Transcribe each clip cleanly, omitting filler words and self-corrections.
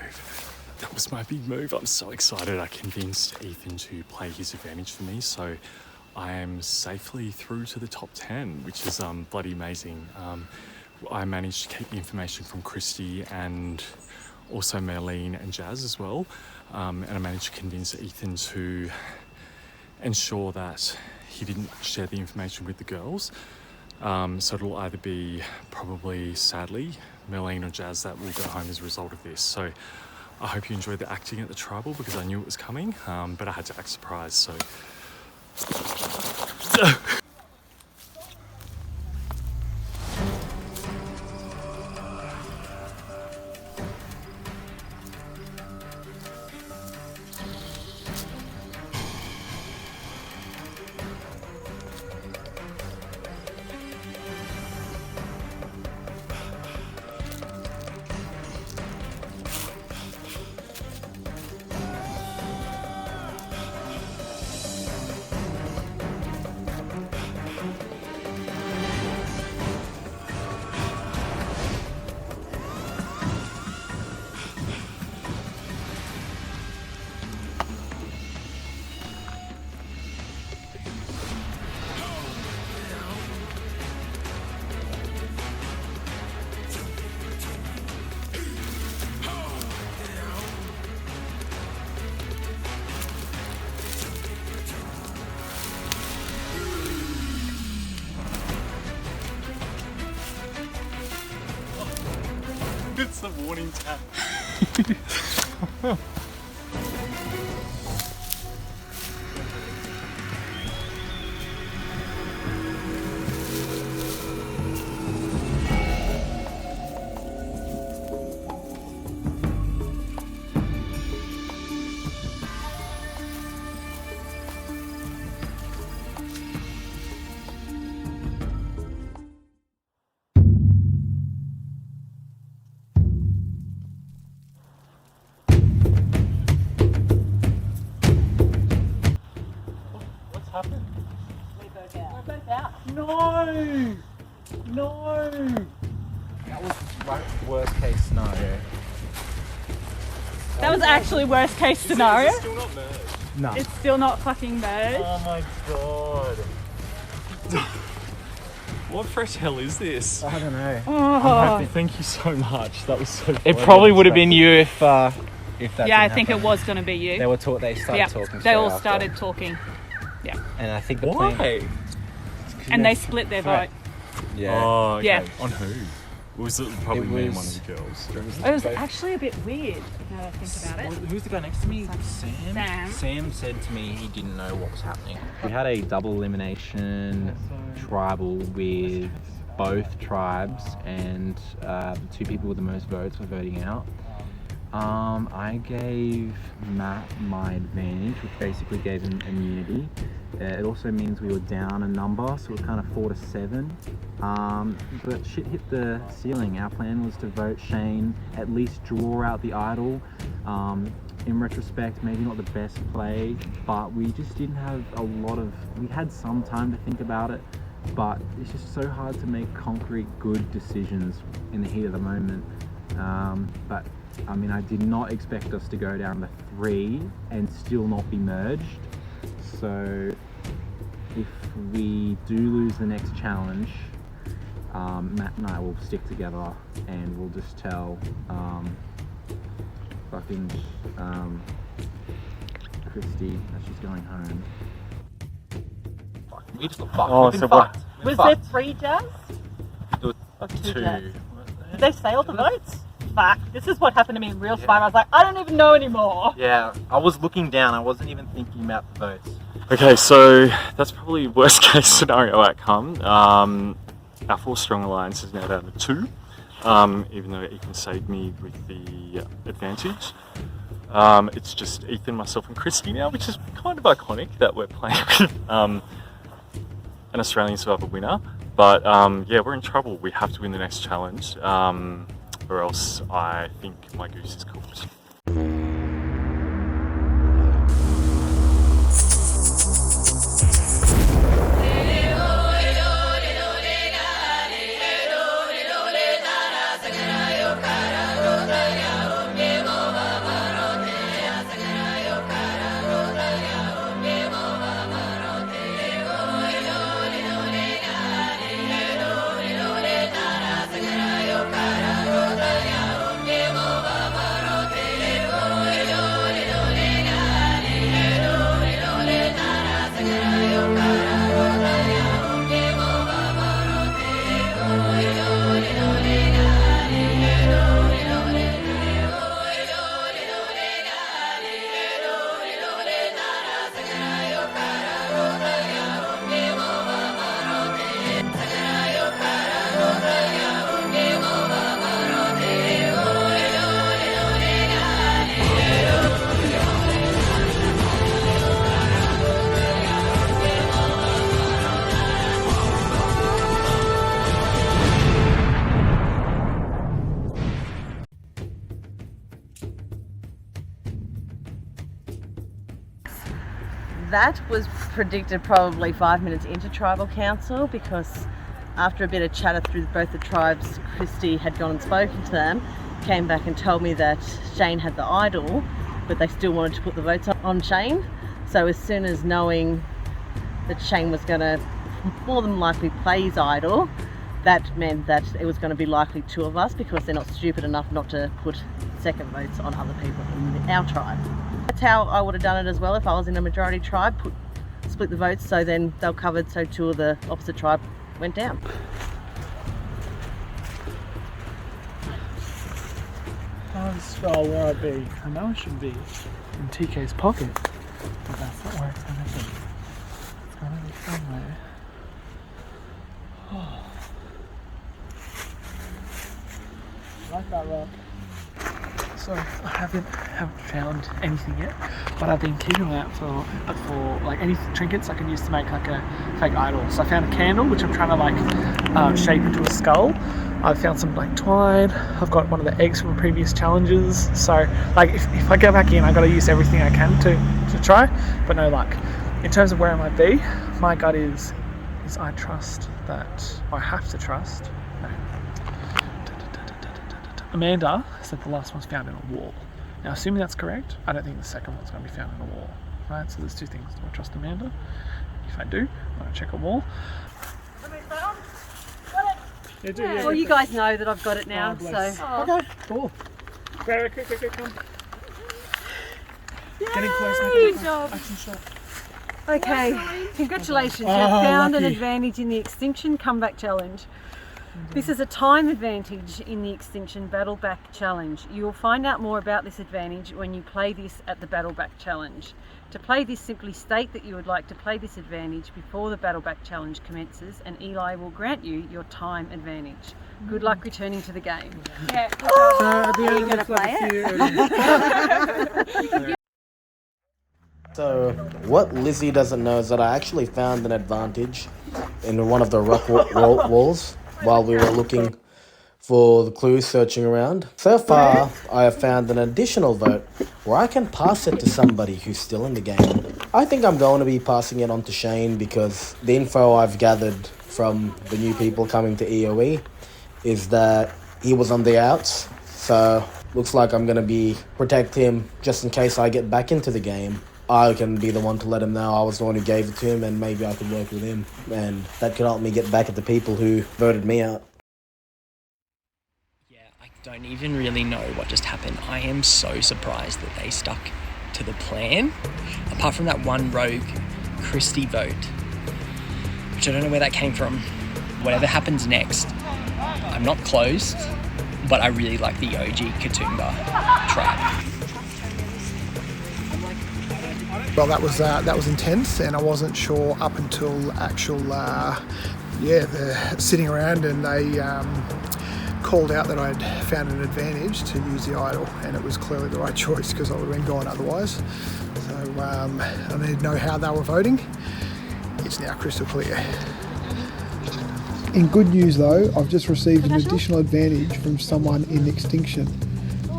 move. That was my big move. I'm so excited. I convinced Ethan to play his advantage for me, so I am safely through to the top 10, which is bloody amazing. I managed to keep the information from Kristie and also Marlene and Jazz as well, and I managed to convince Ethan to ensure that he didn't share the information with the girls. So it'll either be probably, sadly, Marlene or Jazz that will go home as a result of this. So I hope you enjoyed the acting at the tribal, because I knew it was coming, but I had to act surprised, so. It's a warning tap. No! No! That was worst case scenario. That was actually worst case scenario. Is it still not merged? No. It's still not fucking merged. Oh my god. What fresh hell is this? I don't know. Oh. Thank you so much. That was so funny. It probably would have been you if that. Yeah, I think it was going to be you. They were They started talking. They all after. started talking. Yeah. And I think the Why? plan. And they split their vote. Yeah. Oh, okay. Yeah. On who? Was it probably It me and was- one of the girls? It was actually a bit weird, now that I think about it. Who's the guy next to me? Sam. Sam said to me he didn't know what was happening. We had a double elimination tribal with both tribes, and the two people with the most votes were voting out. I gave Matt my advantage, which basically gave him immunity. It also means we were down a number, so it was kind of 4-7. But shit hit the ceiling. Our plan was to vote Shane, at least draw out the idol. In retrospect, maybe not the best play, but we just didn't have we had some time to think about it, but it's just so hard to make concrete good decisions in the heat of the moment. But I mean, I did not expect us to go down to 3 and still not be merged. So if we do lose the next challenge, Matt and I will stick together and we'll just tell Kristie that she's going home. We just got fucked. Oh, so what? Was there 3 Jazz? There was Or 2 2. Jazz? Did they say all the votes? Fuck, this is what happened to me in real time. I was like, I don't even know anymore. Yeah, I was looking down. I wasn't even thinking about the votes. Okay, so that's probably worst case scenario outcome. Our 4-strong alliance is now down to 2, even though Ethan saved me with the advantage. It's just Ethan, myself and Kristie now, which is kind of iconic that we're playing with an Australian Survivor winner. But yeah, we're in trouble. We have to win the next challenge, or else I think my goose is cooked. Oh That was predicted probably 5 minutes into Tribal Council, because after a bit of chatter through both the tribes, Kristie had gone and spoken to them, came back and told me that Shane had the idol, but they still wanted to put the votes on Shane. So as soon as knowing that Shane was going to more than likely play his idol, that meant that it was going to be likely 2 of us, because they're not stupid enough not to put second votes on other people in our tribe. That's how I would have done it as well if I was in a majority tribe, split the votes so then they were covered, so 2 of the opposite tribe went down. Where I'd be. I know it should be in TK's pocket, but that's not where it's going to be. It's going to be somewhere. Oh. Like that rock. So I haven't found anything yet, but I've been keeping an eye out for like any trinkets I can use to make like a fake idol. So I found a candle which I'm trying to like shape into a skull. I've found some like twine. I've got one of the eggs from previous challenges. So like if I go back in, I got to use everything I can to try, but no luck. In terms of where I might be, my gut is I trust that I have to trust. No. Amanda said the last one's found in a wall. Now, assuming that's correct, I don't think the second one's going to be found in a wall. Right? So there's 2 things. Do I trust Amanda? If I do, I'm going to check a wall. Yeah, well, you guys know that I've got it now, so. Okay, cool. Quick, come. Yay! Getting close, job. Action shot. Okay, congratulations. You've found an advantage in the Extinction Comeback Challenge. This is a time advantage in the Extinction Battle Back Challenge. You will find out more about this advantage when you play this at the Battle Back Challenge. To play this, simply state that you would like to play this advantage before the Battle Back Challenge commences, and Eli will grant you your time advantage. Good luck returning to the game. Yeah. Are you going to play it? So, what Lizzie doesn't know is that I actually found an advantage in one of the rock walls while we were looking for the clues, searching around. So far, I have found an additional vote where I can pass it to somebody who's still in the game. I think I'm going to be passing it on to Shane, because the info I've gathered from the new people coming to EOE is that he was on the outs. So, looks like I'm going to be protect him just in case I get back into the game. I can be the one to let him know I was the one who gave it to him, and maybe I could work with him, and that could help me get back at the people who voted me out. Yeah, I don't even really know what just happened. I am so surprised that they stuck to the plan, apart from that one rogue Kristie vote, which I don't know where that came from. Whatever happens next, I'm not closed, but I really like the OG Katoomba tribe. Well, that was intense, and I wasn't sure up until actual, sitting around, and they called out that I'd found an advantage to use the idol, and it was clearly the right choice because I would have been gone otherwise. So I need to know how they were voting. It's now crystal clear. In good news though, I've just received an additional advantage from someone in Extinction.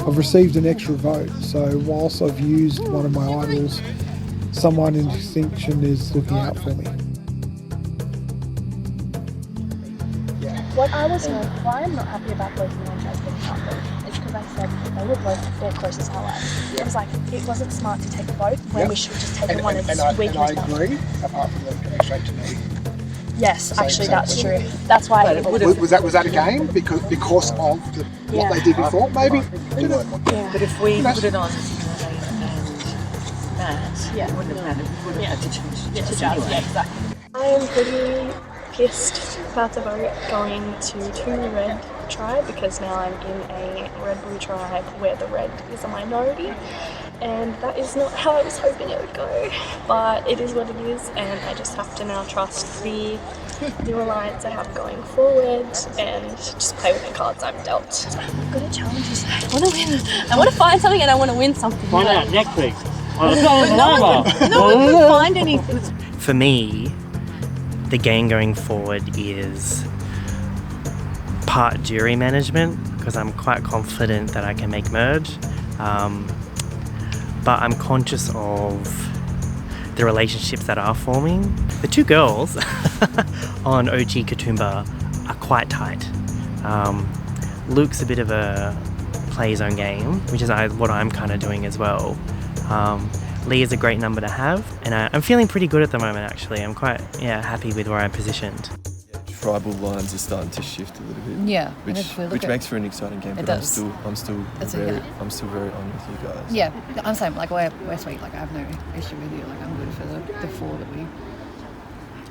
I've received an extra vote, so whilst I've used one of my idols, someone in Extinction is looking out for me. What I was why I'm not happy about both of the ones I picked up is because I said they were both their closest allies. It was like, it wasn't smart to take both when we should have just taken one and weakened I agree, apart from them coming straight to me. Yes, actually that's true. That's why Was that a game because of what they did before? Maybe. But if we put it on Matt, Yeah. it wouldn't have mattered. We would have had to change to jazz, yeah, exactly. I am pretty pissed about the vote going to red tribe, because now I'm in a red-blue tribe where the red is a minority, and that is not how I was hoping it would go, but it is what it is, and I just have to now trust the new alliance I have going forward and just play with the cards I'm dealt. I'm good at challenges. I want to win. I want to find something and I want to win something. Find out next week. No one can find anything. For me, the game going forward is part jury management, because I'm quite confident that I can make merge, but I'm conscious of the relationships that are forming. The two girls on OG Katoomba are quite tight. Luke's a bit of a play his own game, which is what I'm kind of doing as well. Lee is a great number to have, and I'm feeling pretty good at the moment actually. I'm quite happy with where I'm positioned. Tribal lines are starting to shift a little bit. Yeah, which makes for an exciting game. But I'm still very on with you guys. Yeah, I'm saying like we're sweet. Like I have no issue with you. Like I'm good for the four that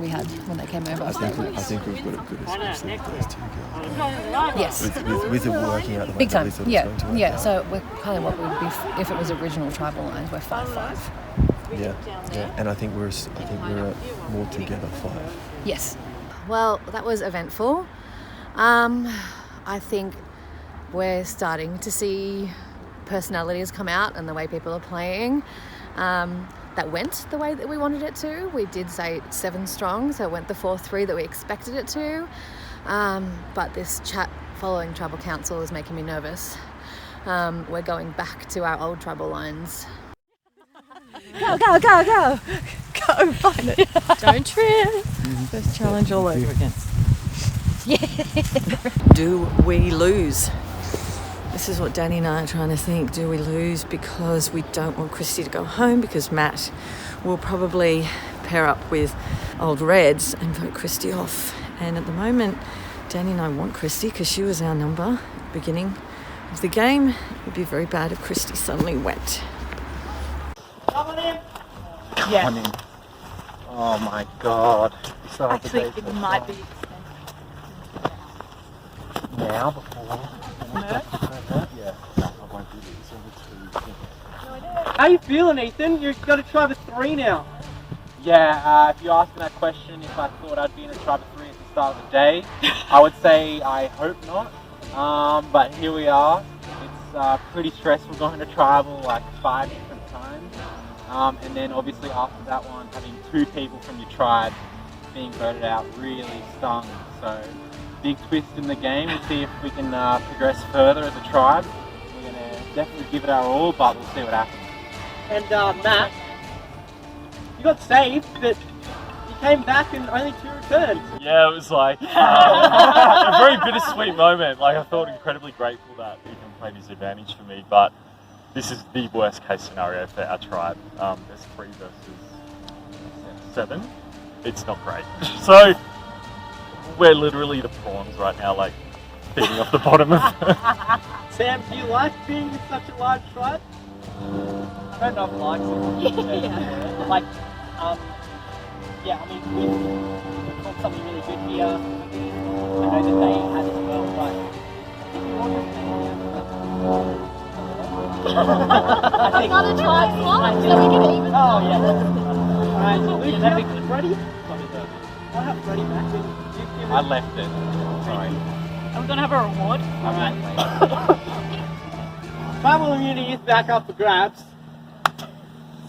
we had when they came over. I think we've got a good especially with those two girls. Yes. With it working out the way Big time. that we thought it was going to work out. So we're kind of what we would be if it was original tribal lines. We're 5-5. Yeah. And I think we're more together 5. Yes. Well, that was eventful. I think we're starting to see personalities come out and the way people are playing. That went the way that we wanted it to. We did say 7 strong, so it went the 4-3 that we expected it to. But this chat following Tribal Council is making me nervous. We're going back to our old tribal lines. Go, go, go, go! Go find it. Don't trip. First challenge all over again. Yeah. Do we lose? This is what Danny and I are trying to think. Do we lose because we don't want Kristie to go home, because Matt will probably pair up with Old Reds and vote Kristie off. And at the moment, Danny and I want Kristie because she was our number at the beginning of the game. It would be very bad if Kristie suddenly went. Yeah. Oh my God. Actually, it might be. Now before. How you feeling, Ethan? You've got to try the 3 now. Yeah, if you asked me that question, if I thought I'd be in a tribe of 3 at the start of the day, I would say I hope not. But here we are. It's pretty stressful going to tribal like 5 different times. And then obviously after that one, having 2 people from your tribe being voted out really stung. So big twist in the game. We'll see if we can progress further as a tribe. We're going to definitely give it our all, but we'll see what happens. And Matt, you got saved, but you came back and only 2 returns. Yeah, it was like a very bittersweet moment. Like I felt incredibly grateful that he can play his advantage for me, but this is the worst case scenario for our tribe. There's 3 versus 7. It's not great. So we're literally the prawns right now, like feeding off the bottom of Sam, do you like being in such a large tribe? I don't know if I like it. Like, yeah, I mean, we've got something really good here. I know that they had as well, but I think not a tribe slot, so we can even. Oh, yeah. Alright, Luke, that'd be good. Freddie? I'll have Freddie back. I left it. Sorry. Are we going to have a reward? Alright. Tribal immunity is back up for grabs.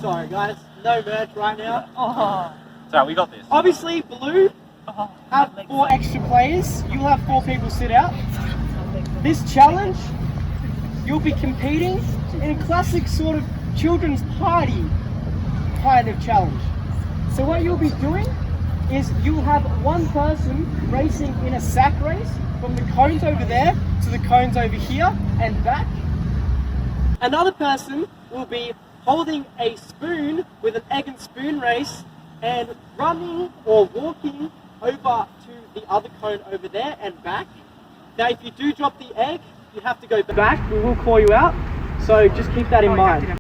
Sorry guys, no merch right now. Oh. So we got this. Obviously, Blue have 4 extra players. You'll have 4 people sit out. This challenge, you'll be competing in a classic sort of children's party kind of challenge. So what you'll be doing is you'll have one person racing in a sack race from the cones over there to the cones over here and back. Another person will be holding a spoon with an egg and spoon race and running or walking over to the other cone over there and back. Now if you do drop the egg, you have to go back. We will call you out, so just keep that in mind.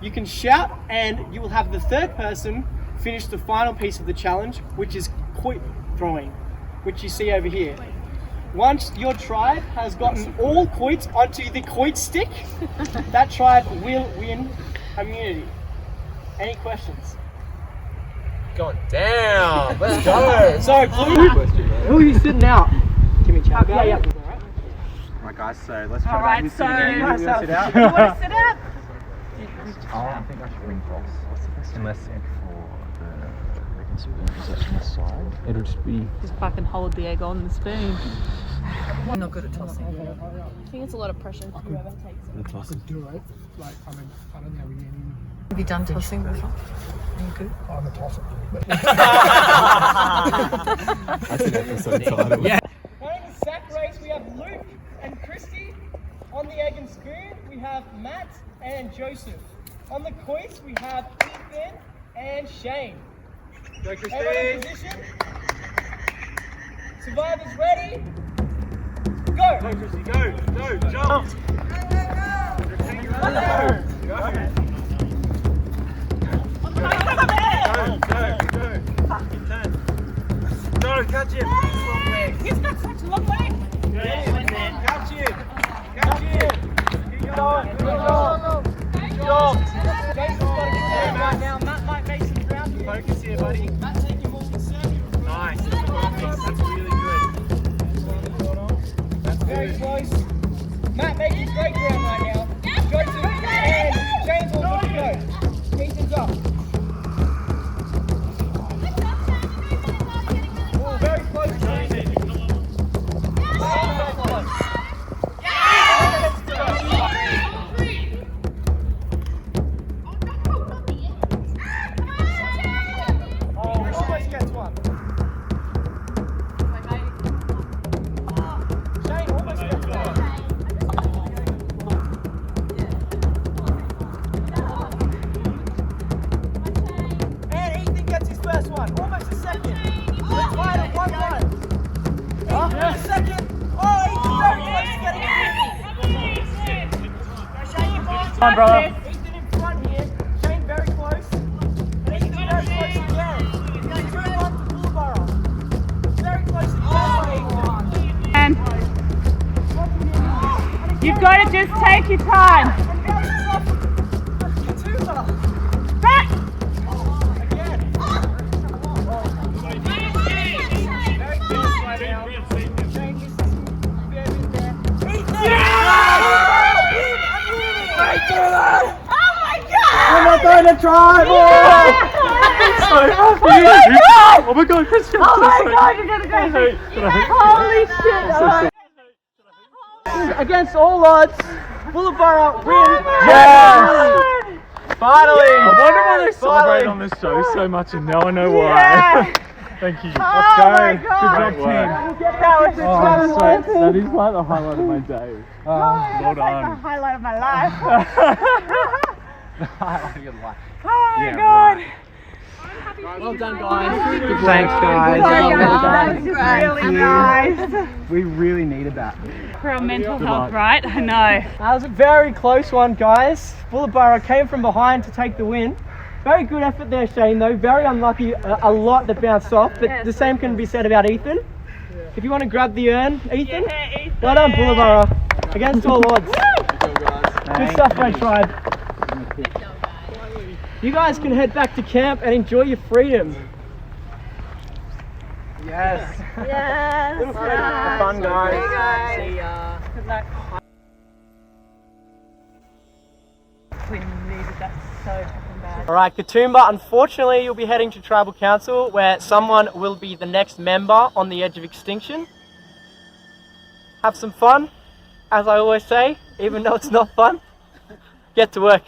You can shout and you will have the 3rd person finish the final piece of the challenge, which is quoit throwing, which you see over here. Once your tribe has gotten all quoits onto the quoit stick, that tribe will win immunity. Any questions? Going down. Let's go. So, Blue, who are you sitting out? Give me a chat. Yeah. Alright guys, so let's try Alright, that. so You want to sit out? you want to sit out? I think I should bring boss. Unless for the spoon is on the side. It'll just be. Just fucking hold the egg on the spoon. I'm not good at tossing. I think it's a lot of pressure for whoever takes it. I could do it. Like, I mean, I don't have any. Have you done tossing before? Are you good? I'm a tosser. That's an episode title. Running the sack race, we have Luke and Kristie. On the egg and spoon, we have Matt and Joseph. On the quoits, we have Ethan and Shane. Go, Kristie. Everyone in position. Survivors ready? Go! Go, Kristie, go, jump! Go, catch him! He's got such a long leg! Catch him! Keep going! Good job! Jason's got a good game right now. Matt might make some ground here. Focus here, buddy. Matt, take your more conservative. Nice. That's really good. That's very close. Matt making great ground right now. Joseph and James all good to go. Ethan's up. Oh, very close. Very close. Come on, brother. Ethan in front here. Shane very close. Ethan very close again. It's 2-1 to Bullaburra. Very close again. And you've got to just take your time. Katoomba. Back. Again. Very close right now. Shane just very there. Ethan! We're not going to try! Yeah. So happy! Oh my god, Kristie! Oh my god, you're gonna go! Holy shit! Against all odds, Bullaburra win! Yes! Finally! I wonder why they celebrate on this show so much and now I know why. Yeah. Thank you. Let's go! Good job, team. That is like the highlight of my day. Well done. The highlight of my life. The highlight of your life. Oh my god! Well done, guys. Thanks, guys. That was really nice. We really needed that. For our mental health, right? I know. That was a very close one, guys. Bullaburra came from behind to take the win. Very good effort there, Shane, though. Very unlucky, a lot that bounced off, but the same can be said about Ethan. If you want to grab the urn, Ethan. Yeah, Ethan. Well done, Bullaburra. Against all odds. Good stuff, my tribe. You guys can head back to camp and enjoy your freedom. Yes. Yes. Have fun, guys. See ya. Good luck. We needed that so fucking bad. Alright, Katoomba, unfortunately you'll be heading to Tribal Council where someone will be the next member on the edge of extinction. Have some fun, as I always say, even though it's not fun. Get to work.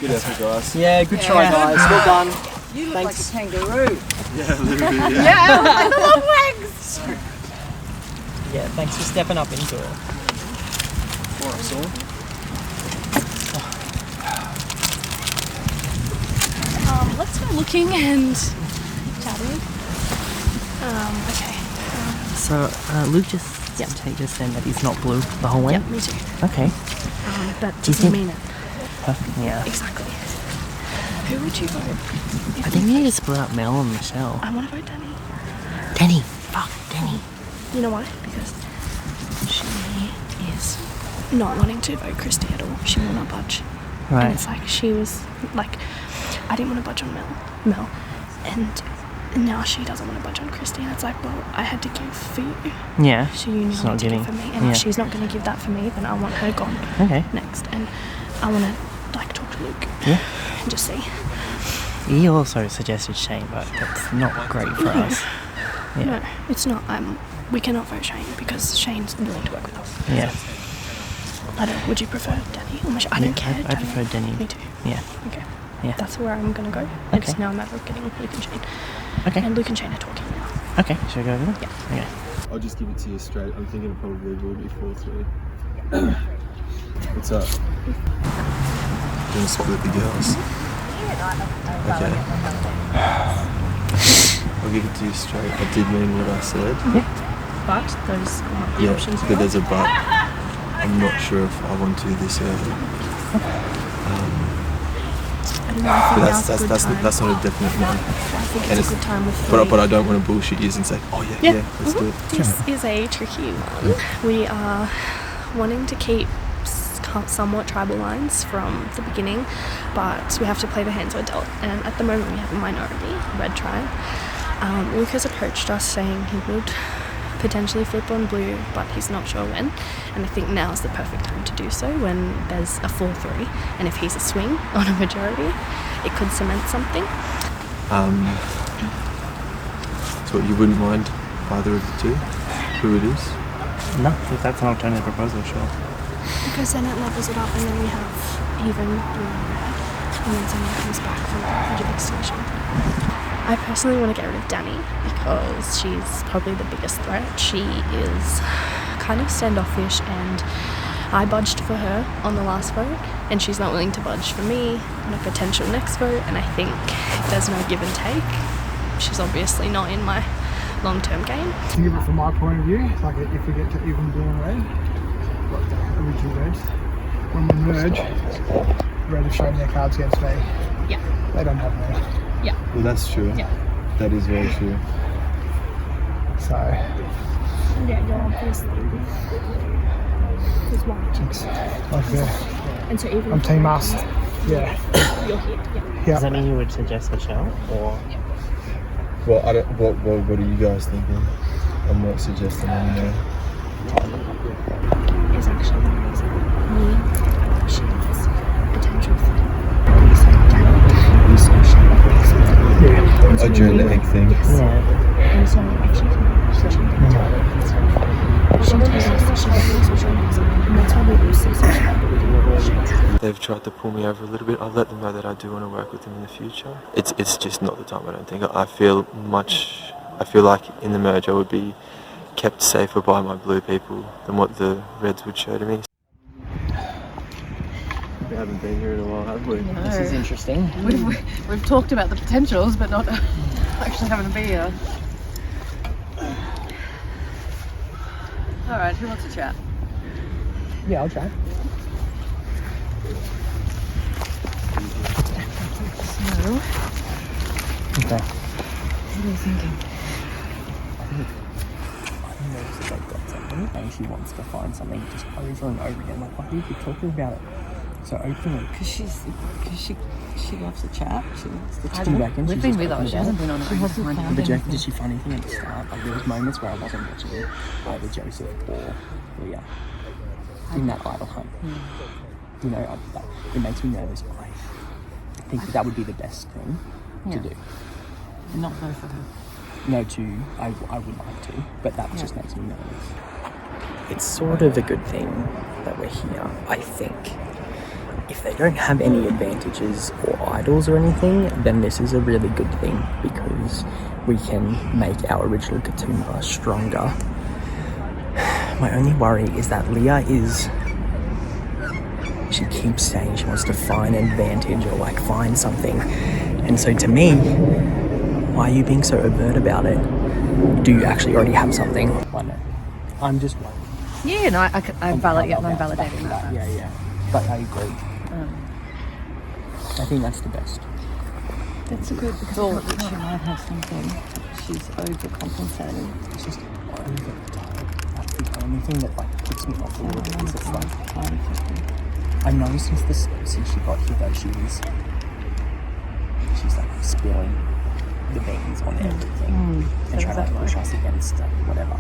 Good effort, guys. Yeah, good try, guys. Well done. You look Thanks. like a kangaroo. Yeah, a little bit, yeah. Yeah, like the long legs. Yeah, thanks for stepping up into it. Let's go looking and chatting. Okay. So Luke just said that he's not blue the whole way? Yeah, me too. Okay. That doesn't mean it. Yeah. Exactly. Who would you vote? I think we need to split up Mel and Michelle. I want to vote Danny. Danny! Fuck, Danny. You know why? Because she is not wanting to vote Kristie at all. She will not budge. Right. And it's like she was like, I didn't want to budge on Mel, and now she doesn't want to budge on Kristie. And it's like, well, I had to give for you. Yeah. So you knew not to give for me, and if she's not going to give that for me, then I want her gone. Okay. Next, and I want to like talk to Luke. Yeah. And just see. He also suggested Shane, but that's not great for us. Yeah. No, it's not. We cannot vote Shane because Shane's willing to work with us. Yeah. I don't. Would you prefer Denny or Michelle? I don't care. I prefer Denny. Me too. Yeah. Okay. Yeah. That's where I'm gonna go. It's now a matter of getting Luke and Shane. Okay. And Luke and Shane are talking now. Okay. Should I go over there? Yeah. Okay. I'll just give it to you straight. I'm thinking it probably will be 4-3. What's up? Gonna split the girls. Okay. I'll give it to you straight. I did mean what I said. But those are the Yeah, options. but there's a but. I'm not sure if I want to this early. I don't know, I But think that's not a definite no. I think it's a good time with But I don't want to bullshit you and say, oh yeah, let's do it. This is a tricky one. We are wanting to keep somewhat tribal lines from the beginning, but we have to play the hands we're dealt. And at the moment we have a minority, red tribe. Luke has approached us saying he would potentially flip on blue, but he's not sure when. And I think now is the perfect time to do so when there's a 4-3. And if he's a swing on a majority, it could cement something. So you wouldn't mind either of the two? Who it is? No, if that's an alternative proposal, sure. Because then it levels it up and then we have even blue and red. And then someone comes back from the Extinction. I personally want to get rid of Danny because she's probably the biggest threat. She is kind of standoffish and I budged for her on the last vote and she's not willing to budge for me on a potential next vote, and I think if there's no give and take, she's obviously not in my long-term game. Think of it from my point of view, like if we get to even blue and red, like the original red, when we merge, red have shown their cards against me. Yeah. They don't have me. Yeah. Well, that's true. Yeah. That is very true. So. Yeah, you're obviously. There's one. Like and so even. I'm team us. Yeah. You're here. Yeah. Yeah. Does that mean you would suggest Michelle, or? Well, I don't. What are you guys thinking? I'm not suggesting anything. Is actually the reason me, she's potential for. I during the egg thing. Yes. Yeah. And so actually, and that's why we also They've tried to pull me over a little bit. I've let them know that I do want to work with them in the future. It's just not the time, I don't think. I feel like in the merge I would be kept safer by my blue people than what the reds would show to me. We haven't been here in a while, have we? No. This is interesting. We've talked about the potentials, but not actually having to be here. All right, who wants to chat? Yeah, I'll try. So, Okay. what are you thinking? I noticed that they've got something and she wants to find something just over and over again. Like, why do you keep talking about it so openly? Because she loves to chat. She wants to chat. Do you reckon We've she's been just with her. talking She about hasn't it? been on her own. But do you reckon, did she find anything at the start? Like, there was moments where I wasn't watching either Joseph or Leah in that idle hunt. You know, it makes me nervous. I think that would be the best thing to do. Not go for her. No, I would like to, but that just makes me nervous. It's sort of a good thing that we're here, I think. If they don't have any advantages or idols or anything, then this is a really good thing because we can make our original Katoomba stronger. My only worry is that Leah she keeps saying she wants to find an advantage or like find something. And so to me, why are you being so overt about it? Do you actually already have something? I know. I'm just worried. Yeah, no, I'm validating that. Yeah. But I agree. I think that's the best. That's a good thought that she might have something. She's overcompensating. It's just that's the only thing that like puts me off a little bit. Is it's like I know since she got here though she's like spilling the beans on everything and trying to push us against whatever.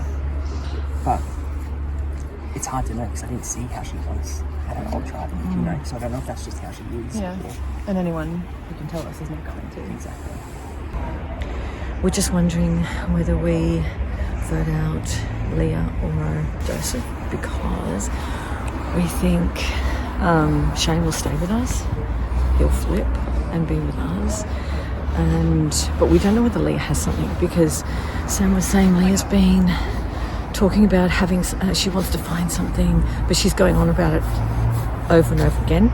But it's hard to know because I didn't see how she was at an old tribe, you know, so I don't know if that's just how she is. Yeah, and anyone who can tell us is not going to. Exactly. We're just wondering whether we vote out Leah or Joseph because we think Shane will stay with us. He'll flip and be with us. But we don't know whether Leah has something because Sam was saying Leah's been talking about having, she wants to find something, but she's going on about it over and over again.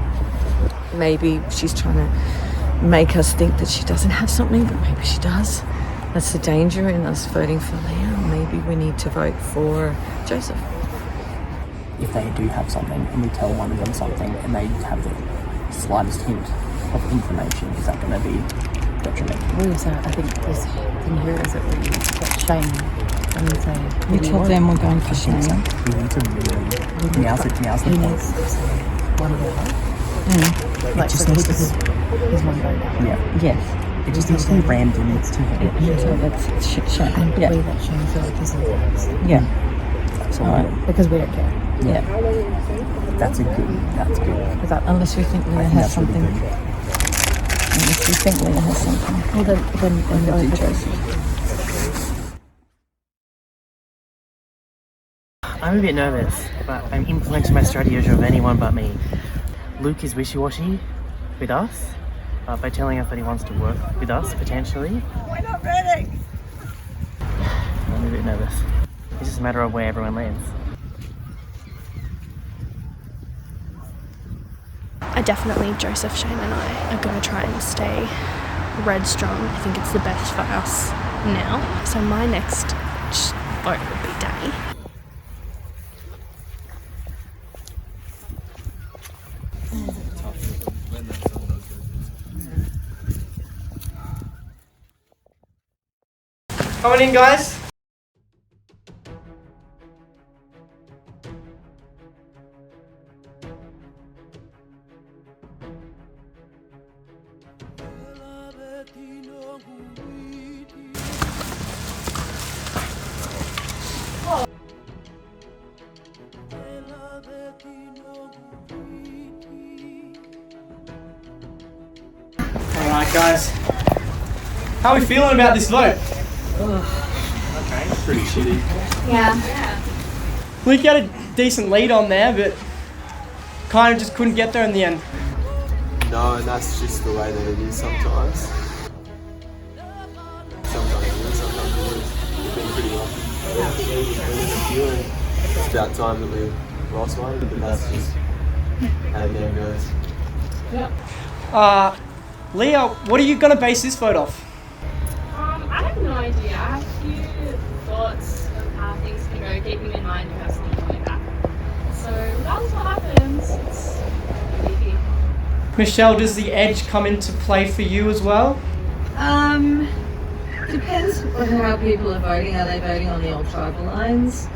Maybe she's trying to make us think that she doesn't have something, but maybe she does. That's the danger in us voting for Leah. Maybe we need to vote for Joseph. If they do have something and we tell one of them something and they have the slightest hint of information, is that going to be detrimental? Well, so I think this thing here is that we got Shane and we say... We told them we're going for Shane. We need to really... Now's the point. One of them. It just needs to... He's one vote. Yeah. Yes. It just needs to be random. It's too heavy. So that's Shane. And Yeah. we let Shane feel like this is next. Yeah. Absolutely. Because we don't care. Yeah. That's good. Unless we think Leah has something. Unless we think Leah has something. Well, then do Joseph. I'm a bit nervous, but I'm influencing my strategy of anyone but me. Luke is wishy-washy with us by telling us that he wants to work with us, potentially. We're not ready! I'm a bit nervous. It's just a matter of where everyone lands. Definitely Joseph, Shane and I are going to try and stay red strong. I think it's the best for us now. So my next vote would be Danny. Coming in, guys. Alright, guys. How are we feeling about this vote? Okay, pretty shitty. Yeah. Luke had a decent lead on there, but kind of just couldn't get there in the end. No, and that's just the way that it is sometimes. Sometimes you win, sometimes you lose. We've been pretty lucky. We've been in a few, and it's about time that we lost one, but that's just how the game goes. Leah, what are you going to base this vote off? I have no idea. I have a few thoughts of how things can go, keeping in mind you have something coming back. So regardless of what happens, it's easy. Michelle, does the edge come into play for you as well? Depends on how people are voting. Are they voting on the old tribal lines?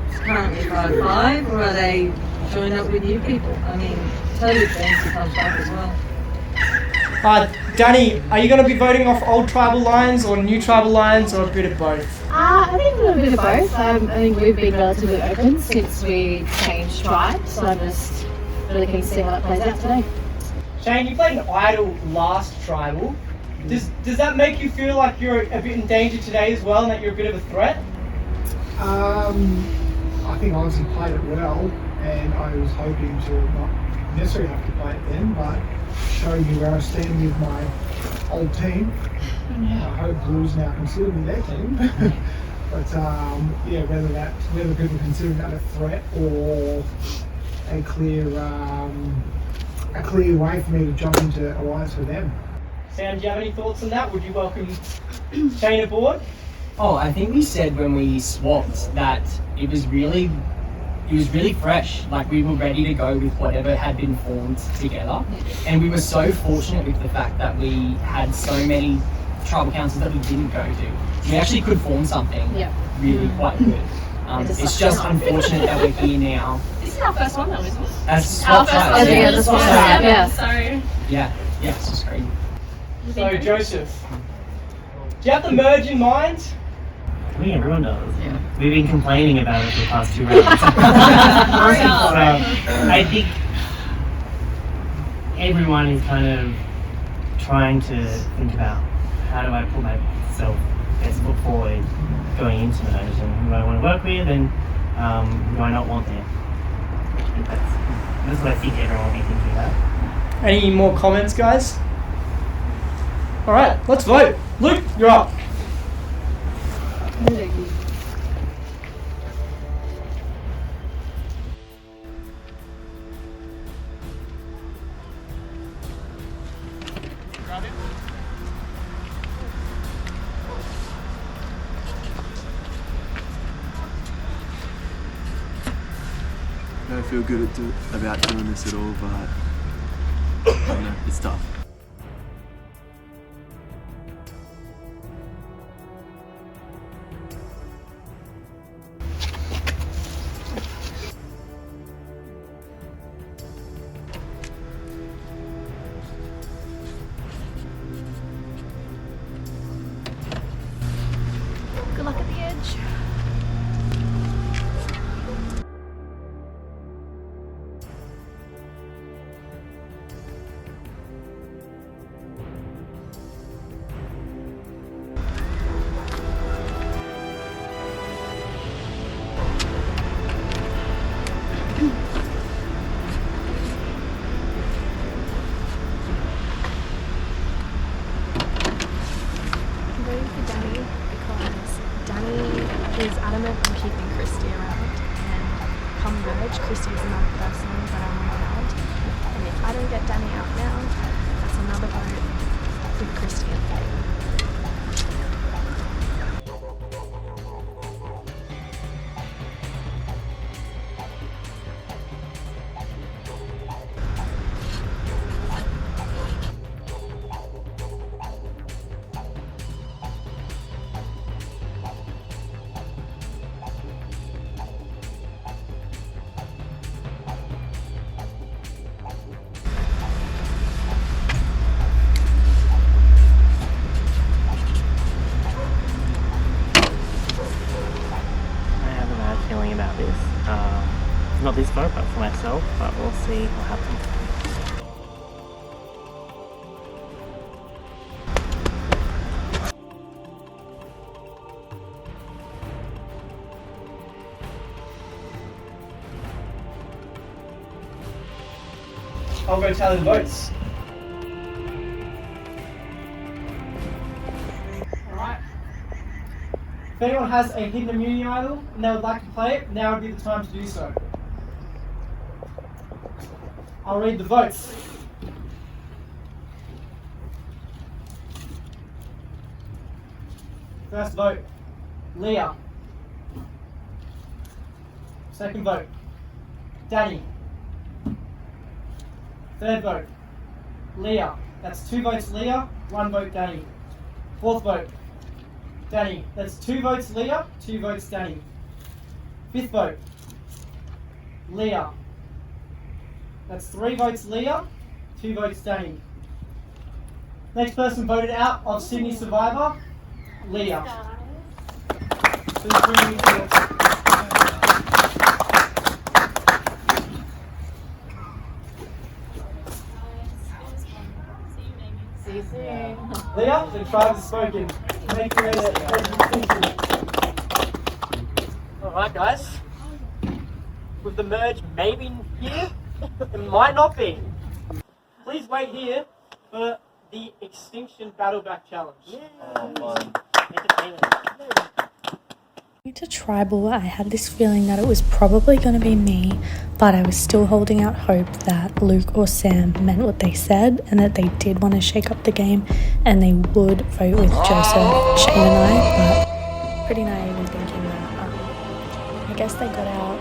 It's currently 5-5, or are they joined up with new people? I mean, totally depends who comes back as well. Danny, are you going to be voting off old tribal lines or new tribal lines or a bit of both? I think a little bit of both. I think we've been relatively open since we changed tribes, so I'm just really keen to see how that plays out today. Shane, you played an idol last tribal. Does that make you feel like you're a bit in danger today as well and that you're a bit of a threat? I think I obviously played it well, and I was hoping to not necessarily have to play it then, but show you where I stand with my old team. I hope Blues now consider me their team. But yeah, whether people consider that a threat or a clear way for me to jump into alliance with them. Sam, do you have any thoughts on that? Would you welcome Shane aboard? Oh, I think we said when we swapped that it was really fresh. Like, we were ready to go with whatever had been formed together, and we were so fortunate with the fact that we had so many tribal councils that we didn't go to. We actually could form something really quite good. It's just unfortunate that we're here now. This is our first one though, isn't it? That's our first one. Yeah, so yeah, it's just great. So Joseph, do you have the merge in mind? I think everyone does. Yeah. We've been complaining about it for the past 2 rounds. I think everyone is kind of trying to think about how do I put myself best foot forward going going into merge and who I want to work with and who I not want there. That's what I think everyone will be thinking about. Any more comments, guys? All right, let's vote. Luke, you're up. I don't feel good about doing this at all, but you know, it's tough. Good luck at the edge. I'm voting for Danny because Danny is adamant on keeping Kristie around, and come merge, Kristie is another person that I want around. And if I don't get Danny out now, that's another vote with Kristie in favour. Feeling about this. Not this vote, but for myself, but we'll see what happens. I'll go tally the votes. Alright. If anyone has a hidden immunity idol and they would like to play it, now would be the time to do so. I'll read the votes. First vote, Leah. Second vote, Danny. Third vote, Leah. That's 2 votes Leah, 1 vote Danny. Fourth vote, Danny. That's 2 votes Leah, 2 votes Danny. Fifth vote, Leah. That's 3 votes Leah, 2 votes Danny. Next person voted out of Sydney Survivor, Leah. Please bring me to Leah, the tribe has spoken. Make your way to Alright guys, with the merge maybe here, it might not be. Please wait here for the Extinction Battle Back Challenge. To tribal, I had this feeling that it was probably going to be me, but I was still holding out hope that Luke or Sam meant what they said and that they did want to shake up the game and they would vote with Joseph, Shane and I, but pretty naive in thinking that I guess they got out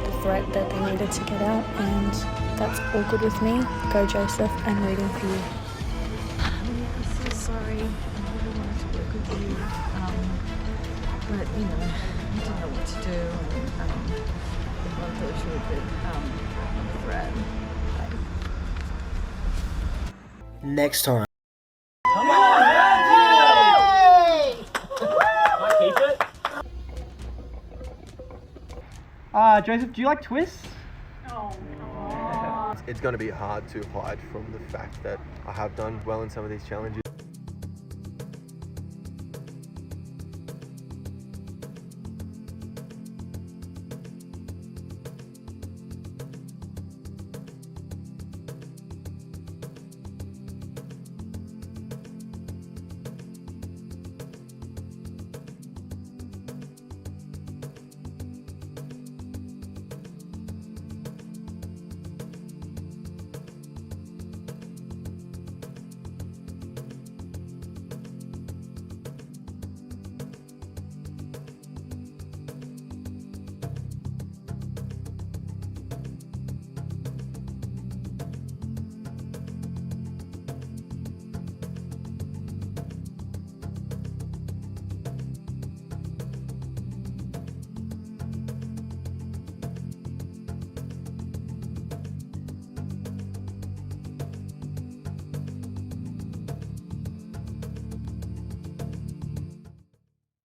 the threat that they needed to get out, and that's all good with me. Go Joseph, I'm rooting for you. I'm so sorry. I really wanted to work with you, but you know, I didn't know what to do, and it was really good thread. Next time. Come on, Andy! Might keep it. Joseph, do you like twists? It's going to be hard to hide from the fact that I have done well in some of these challenges.